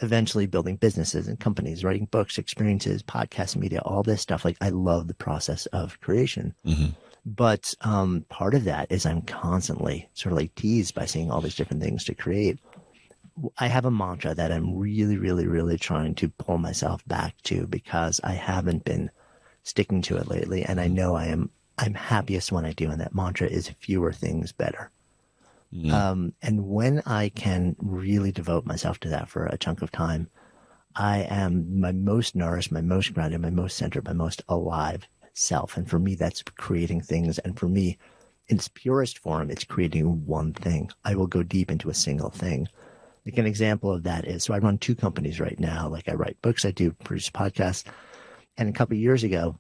eventually building businesses and companies, writing books, experiences, podcasts, media, all this stuff. Like, I love the process of creation. But part of that is I'm constantly sort of like teased by seeing all these different things to create. I have a mantra that I'm really, really, really trying to pull myself back to, because I haven't been sticking to it lately. And I know I'm happiest when I do. And that mantra is fewer things better. And when I can really devote myself to that for a chunk of time, I am my most nourished, my most grounded, my most centered, my most alive self. And for me, that's creating things. And for me, in its purest form, it's creating one thing. I will go deep into a single thing. Like, an example of that is, so I run 2 companies right now. Like, I write books, I do produce podcasts. And a couple of years ago,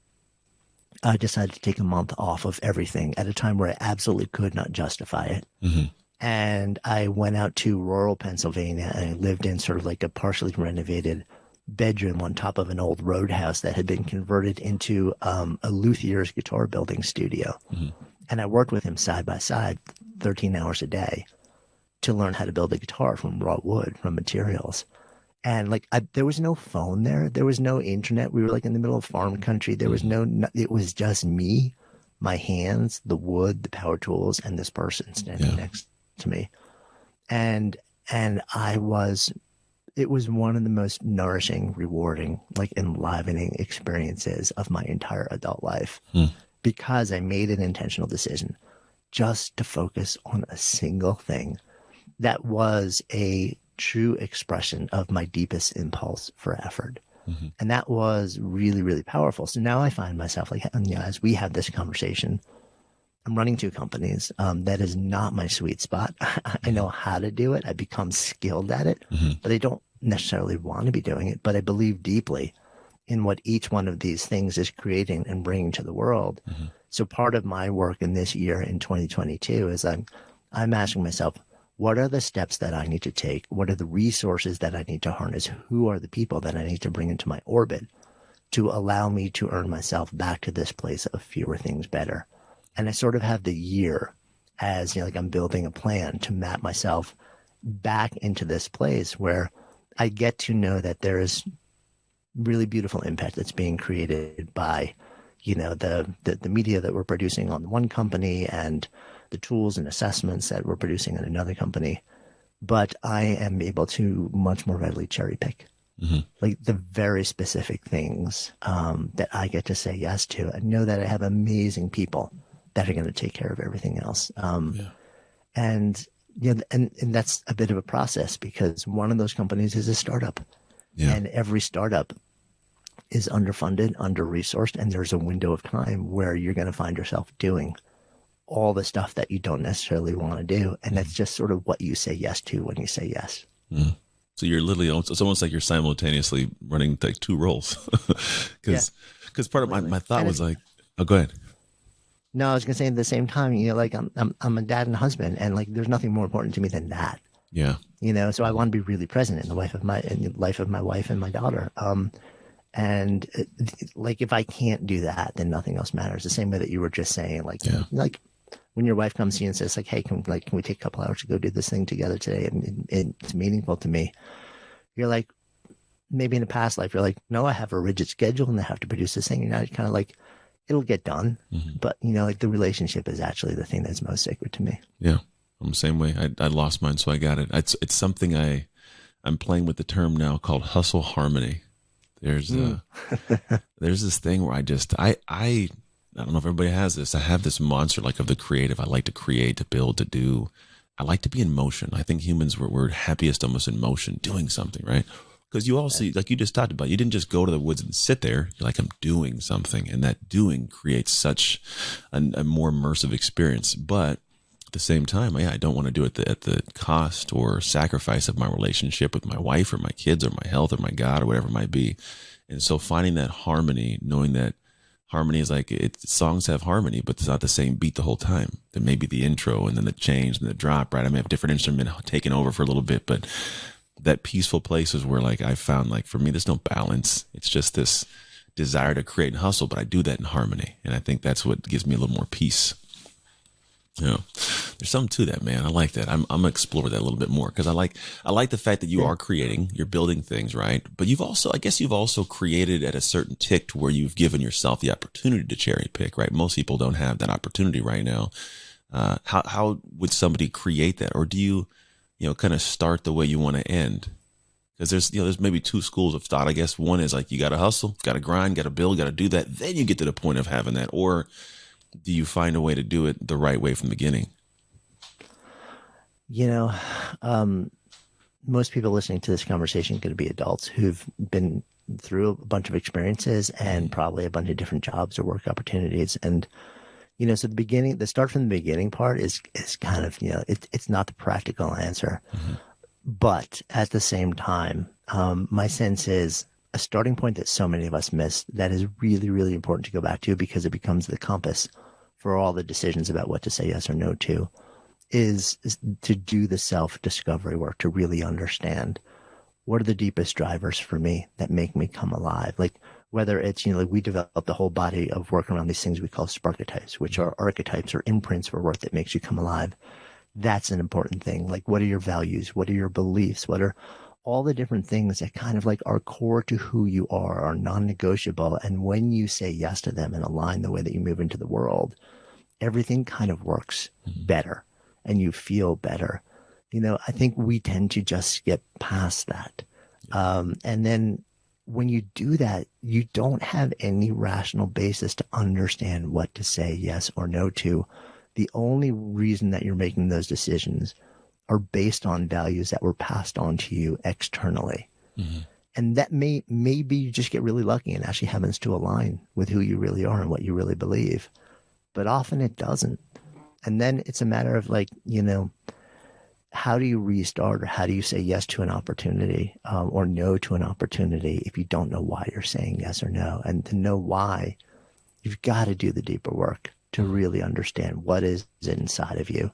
I decided to take a month off of everything at a time where I absolutely could not justify it. And I went out to rural Pennsylvania, and I lived in sort of like a partially renovated bedroom on top of an old roadhouse that had been converted into a luthier's guitar building studio. And I worked with him side by side, 13 hours a day, to learn how to build a guitar from raw wood, from materials. And like, there was no phone there. There was no internet. We were like in the middle of farm country. There was it was just me, my hands, the wood, the power tools, and this person standing next to me. And it was one of the most nourishing, rewarding, like enlivening experiences of my entire adult life, because I made an intentional decision just to focus on a single thing that was a true expression of my deepest impulse for effort. And that was really, really powerful. So now I find myself like, as we have this conversation, I'm running two companies. That is not my sweet spot. I know how to do it. I become skilled at it, but I don't necessarily want to be doing it. But I believe deeply in what each one of these things is creating and bringing to the world. So part of my work in this year in 2022 is I'm asking myself, what are the steps that I need to take? What are the resources that I need to harness? Who are the people that I need to bring into my orbit to allow me to earn myself back to this place of fewer things better? And I sort of have the year as, like I'm building a plan to map myself back into this place where I get to know that there is really beautiful impact that's being created by, the media that we're producing on one company and the tools and assessments that we're producing on another company. But I am able to much more readily cherry pick. Like the very specific things that I get to say yes to. I know that I have amazing people that are going to take care of everything else. And that's a bit of a process because one of those companies is a startup. And every startup is underfunded, under-resourced, and there's a window of time where you're going to find yourself doing all the stuff that you don't necessarily want to do. And that's just sort of what you say yes to when you say yes. So you're literally, it's almost like you're simultaneously running like two roles. Because part of my thought was like, oh, go ahead. No, I was going to say at the same time, like I'm a dad and a husband, and like there's nothing more important to me than that. Yeah. So I want to be really present in the life of my wife and my daughter. And like if I can't do that, then nothing else matters. The same way that you were just saying, like when your wife comes to you and says, like, "Hey, can we take a couple hours to go do this thing together today?" And it's meaningful to me. You're like, maybe in a past life, you're like, "No, I have a rigid schedule and I have to produce this thing." You're not kind of like, it'll get done, but like the relationship is actually the thing that's most sacred to me. Yeah, I'm the same way. I lost mine, so I got it. It's something I'm playing with the term now called hustle harmony. There's this thing where I don't know if everybody has this. I have this monster like of the creative. I like to create, to build, to do. I like to be in motion. I think humans we're happiest almost in motion, doing something, right? Because you also, like you just talked about, you didn't just go to the woods and sit there. You're like, I'm doing something. And that doing creates such a more immersive experience. But at the same time, I don't want to do it at the cost or sacrifice of my relationship with my wife or my kids or my health or my God or whatever it might be. And so finding that harmony, knowing that harmony is like, songs have harmony, but it's not the same beat the whole time. There may be the intro and then the change and the drop, right? I may have different instrument taking over for a little bit, but that peaceful place is where like I found like for me, there's no balance. It's just this desire to create and hustle, but I do that in harmony. And I think that's what gives me a little more peace. There's something to that, man. I like that. I'm gonna explore that a little bit more because I like the fact that you are creating, you're building things, right? But you've also created at a certain tick to where you've given yourself the opportunity to cherry pick, right? Most people don't have that opportunity right now. How would somebody create that, or do you kind of start the way you want to end? Because there's maybe two schools of thought. I guess one is like you got to hustle, got to grind, got to build, got to do that. Then you get to the point of having that, or do you find a way to do it the right way from the beginning? Most people listening to this conversation are going to be adults who've been through a bunch of experiences and probably a bunch of different jobs or work opportunities. And, so the start from the beginning part is kind of, it's not the practical answer. But at the same time, my sense is a starting point that so many of us miss that is really, really important to go back to because it becomes the compass for all the decisions about what to say yes or no to is to do the self-discovery work, to really understand what are the deepest drivers for me that make me come alive. Like whether it's, like we developed a whole body of work around these things we call sparketypes, which are archetypes or imprints for work that makes you come alive. That's an important thing. Like what are your values? What are your beliefs? What are all the different things that kind of like are core to who you are non-negotiable. And when you say yes to them and align the way that you move into the world, everything kind of works better and you feel better. I think we tend to just skip past that. And then when you do that, you don't have any rational basis to understand what to say yes or no to. The only reason that you're making those decisions are based on values that were passed on to you externally. And that maybe you just get really lucky and actually happens to align with who you really are and what you really believe. but often it doesn't. And then it's a matter of like, how do you restart, or how do you say yes to an opportunity or no to an opportunity if you don't know why you're saying yes or no? And to know why, you've got to do the deeper work to really understand what is inside of you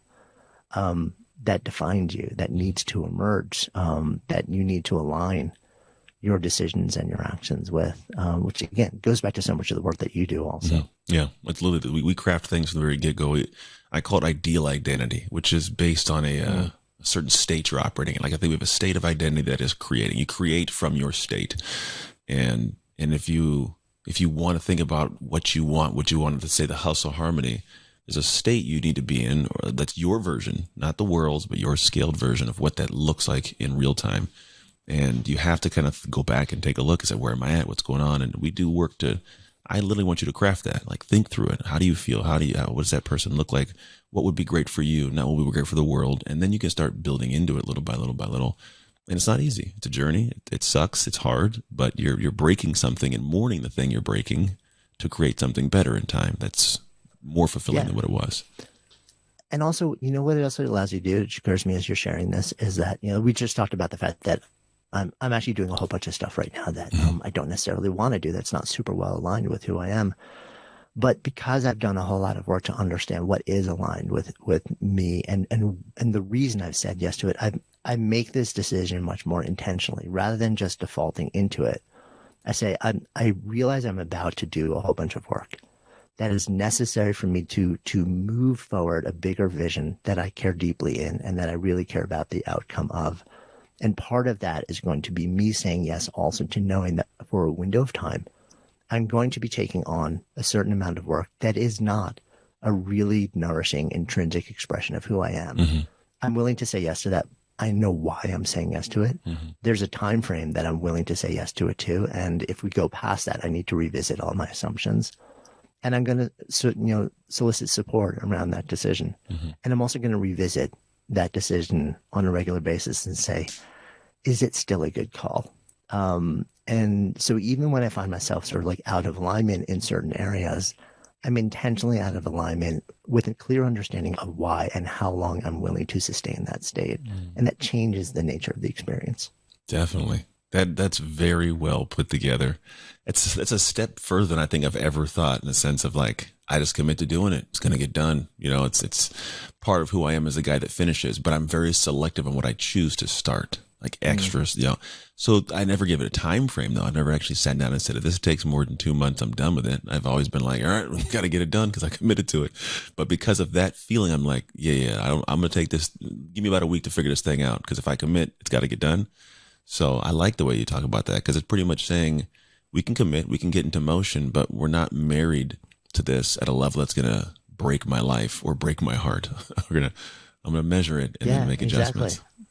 that defines you, that needs to emerge, that you need to align your decisions and your actions with, which again goes back to so much of the work that you do also. Mm-hmm. Yeah, it's literally we craft things from the very get-go. I call it ideal identity, which is based on a certain state you're operating in. Like I think we have a state of identity that is creating. You create from your state, and if you want to think about what you want to say, the hustle harmony, there's a state you need to be in, or that's your version, not the world's, but your scaled version of what that looks like in real time. And you have to kind of go back and take a look and say, where am I at? What's going on? And we do work I literally want you to craft that, like think through it. How do you feel? What does that person look like? What would be great for you? Not what would be great for the world. And then you can start building into it little by little by little. And it's not easy. It's a journey. It sucks. It's hard, but you're breaking something and mourning the thing you're breaking to create something better in time. That's more fulfilling than what it was. And also, what it also allows you to do, which occurs to me as you're sharing this, is that, we just talked about the fact that I'm actually doing a whole bunch of stuff right now that I don't necessarily want to do. That's not super well aligned with who I am. But because I've done a whole lot of work to understand what is aligned with me and the reason I've said yes to it, I make this decision much more intentionally rather than just defaulting into it. I say, I realize I'm about to do a whole bunch of work that is necessary for me to move forward a bigger vision that I care deeply in and that I really care about the outcome of. And part of that is going to be me saying yes also to knowing that for a window of time, I'm going to be taking on a certain amount of work that is not a really nourishing intrinsic expression of who I am. Mm-hmm. I'm willing to say yes to that. I know why I'm saying yes to it. Mm-hmm. There's a time frame that I'm willing to say yes to it too. And if we go past that, I need to revisit all my assumptions. And I'm going to solicit support around that decision. Mm-hmm. And I'm also going to revisit that decision on a regular basis and say, is it still a good call? And so even when I find myself sort of like out of alignment in certain areas, I'm intentionally out of alignment with a clear understanding of why and how long I'm willing to sustain that state. And that changes the nature of the experience. Definitely. That's very well put together. It's a step further than I think I've ever thought, in the sense of like, I just commit to doing it. It's going to get done. It's part of who I am as a guy that finishes, but I'm very selective on what I choose to start, like extras, So I never give it a time frame though. I've never actually sat down and said, if this takes more than 2 months, I'm done with it. I've always been like, all right, we've got to get it done because I committed to it. But because of that feeling, I'm like, I'm going to take this, give me about a week to figure this thing out. Because if I commit, it's got to get done. So I like the way you talk about that, because it's pretty much saying we can commit, we can get into motion, but we're not married to this at a level that's going to break my life or break my heart. I'm going to measure it and then make adjustments. Exactly.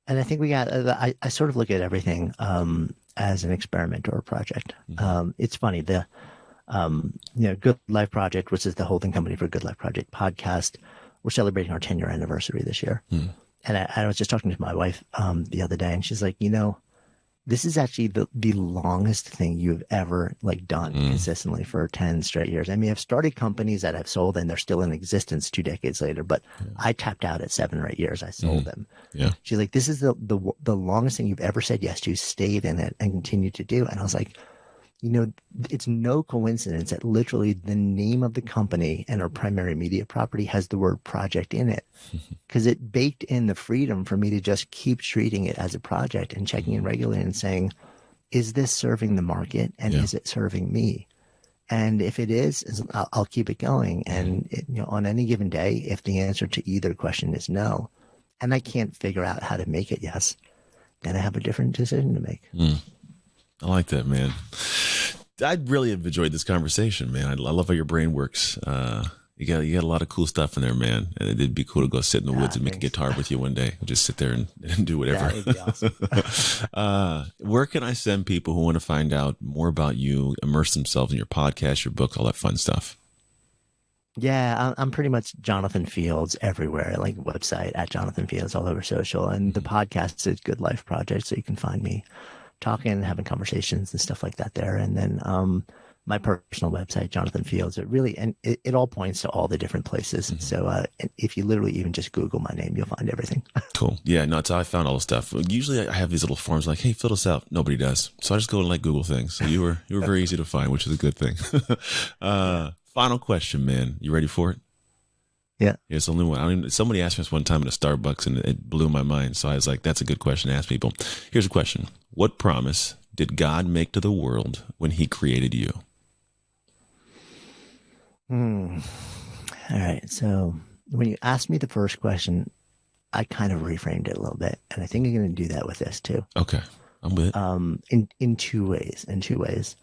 And I think I sort of look at everything as an experiment or a project. Mm-hmm. It's funny, the Good Life Project, which is the holding company for Good Life Project podcast, we're celebrating our 10-year anniversary this year. Mm. And I was just talking to my wife the other day, and she's like, this is actually the longest thing you've ever done consistently for 10 straight years. I mean, I've started companies that I've sold and they're still in existence 2 decades later, but I tapped out at 7 or 8 years. I sold them. Yeah. She's like, this is the longest thing you've ever said yes to, stayed in it, and continued to do. And I was like, it's no coincidence that literally the name of the company and our primary media property has the word project in it, because it baked in the freedom for me to just keep treating it as a project and checking in regularly and saying, is this serving the market and is it serving me? And if it is, I'll keep it going. And on any given day, if the answer to either question is no, and I can't figure out how to make it yes, then I have a different decision to make. I like that, man. I really have enjoyed this conversation, man. I love how your brain works. You got a lot of cool stuff in there, man. And it'd be cool to go sit in the woods and make a guitar with you one day. Just sit there and do whatever. That would be awesome. Where can I send people who want to find out more about you, immerse themselves in your podcast, your book, all that fun stuff? Yeah, I'm pretty much Jonathan Fields everywhere, like website at Jonathan Fields, all over social. And the podcast is Good Life Project, so you can find me talking and having conversations and stuff like that there. And then my personal website, Jonathan Fields. It really, and it all points to all the different places. So if you literally even just Google my name, you'll find everything. Cool. Yeah, no, that's how I found all the stuff. Usually I have these little forms like, hey, fill this out. Nobody does. So I just go and like Google things. So you were very easy to find, which is a good thing. Final question, man. You ready for it? Yeah. It's only one. Somebody asked me this one time at a Starbucks and it blew my mind. So I was like, that's a good question to ask people. Here's a question. What promise did God make to the world when he created you? All right. So when you asked me the first question, I kind of reframed it a little bit, and I think I'm going to do that with this too. Okay, I'm with it. In two ways.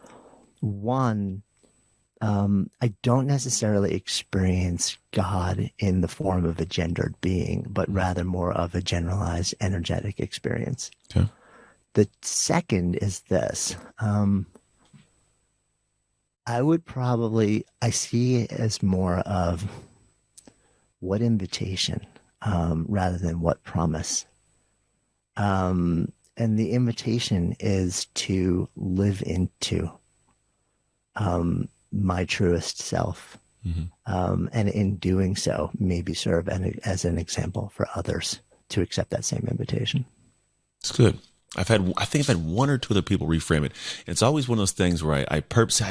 One, I don't necessarily experience God in the form of a gendered being, but rather more of a generalized energetic experience. Okay. The second is this. I see it as more of what invitation rather than what promise. And the invitation is to live into my truest self. And in doing so, maybe serve as an example for others to accept that same invitation. It's good. I think I've had one or two other people reframe it. And it's always one of those things where I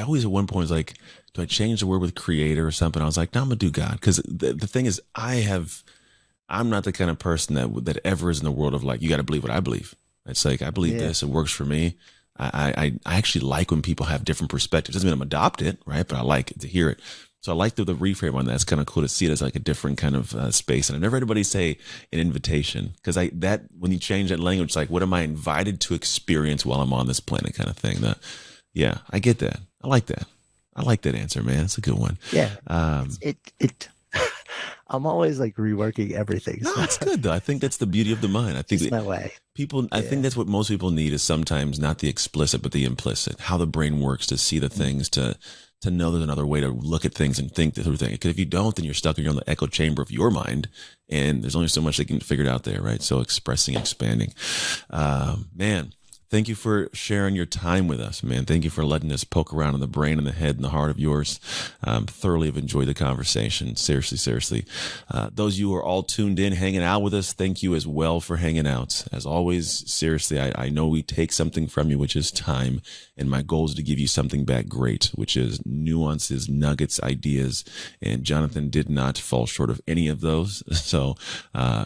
always at one point was like, do I change the word with creator or something? I was like, no, I'm gonna do God. Cause the thing is I'm not the kind of person that ever is in the world of like, you got to believe what I believe. It's like, I believe this, it works for me. I actually like when people have different perspectives. Doesn't mean I'm adopt it, right? But I like to hear it. So I like the reframe on that. It's kind of cool to see it as like a different kind of space. And I never heard anybody say an invitation, because when you change that language, like, what am I invited to experience while I'm on this planet, kind of thing. Yeah, I get that. I like that. I like that answer, man. It's a good one. Yeah. I'm always like reworking everything. No, it's good though. I think that's the beauty of the mind. I think it's my way. I think that's what most people need, is sometimes not the explicit, but the implicit, how the brain works to see the things, to know there's another way to look at things and think through things. Because if you don't, then you're stuck in your own echo chamber of your mind, and there's only so much that can figure it out there, right? So expressing, expanding. Man, thank you for sharing your time with us, man. Thank you for letting us poke around in the brain and the head and the heart of yours. Thoroughly have enjoyed the conversation. Seriously. Those of you who are all tuned in, hanging out with us, thank you as well for hanging out. As always, seriously, I know we take something from you, which is time. And my goal is to give you something back great, which is nuances, nuggets, ideas. And Jonathan did not fall short of any of those. So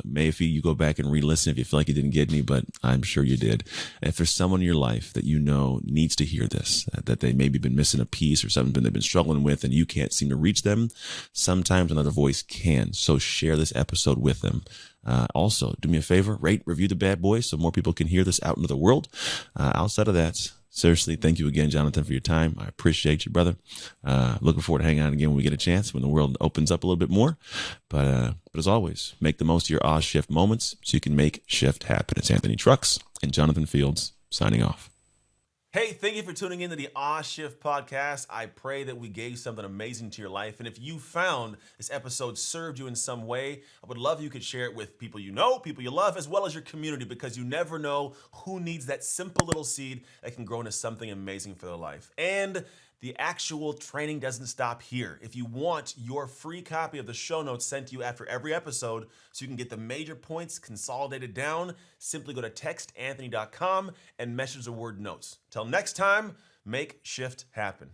maybe you go back and re-listen if you feel like you didn't get any, but I'm sure you did. And if there's someone in your life that you know needs to hear this, that they maybe been missing a piece or something they've been struggling with and you can't seem to reach them, sometimes another voice can. So share this episode with them. Also, do me a favor, rate, review the bad boy so more people can hear this out into the world. Outside of that, seriously, thank you again, Jonathan, for your time. I appreciate you, brother. Looking forward to hanging out again when we get a chance, when the world opens up a little bit more. But as always, make the most of your Oz Shift moments so you can make shift happen. It's Anthony Trucks and Jonathan Fields signing off. Hey, thank you for tuning in to the Oz Shift podcast. I pray that we gave something amazing to your life. And if you found this episode served you in some way, I would love if you could share it with people you know, people you love, as well as your community, because you never know who needs that simple little seed that can grow into something amazing for their life. And the actual training doesn't stop here. If you want your free copy of the show notes sent to you after every episode so you can get the major points consolidated down, simply go to textanthony.com and message the word notes. Till next time, make shift happen.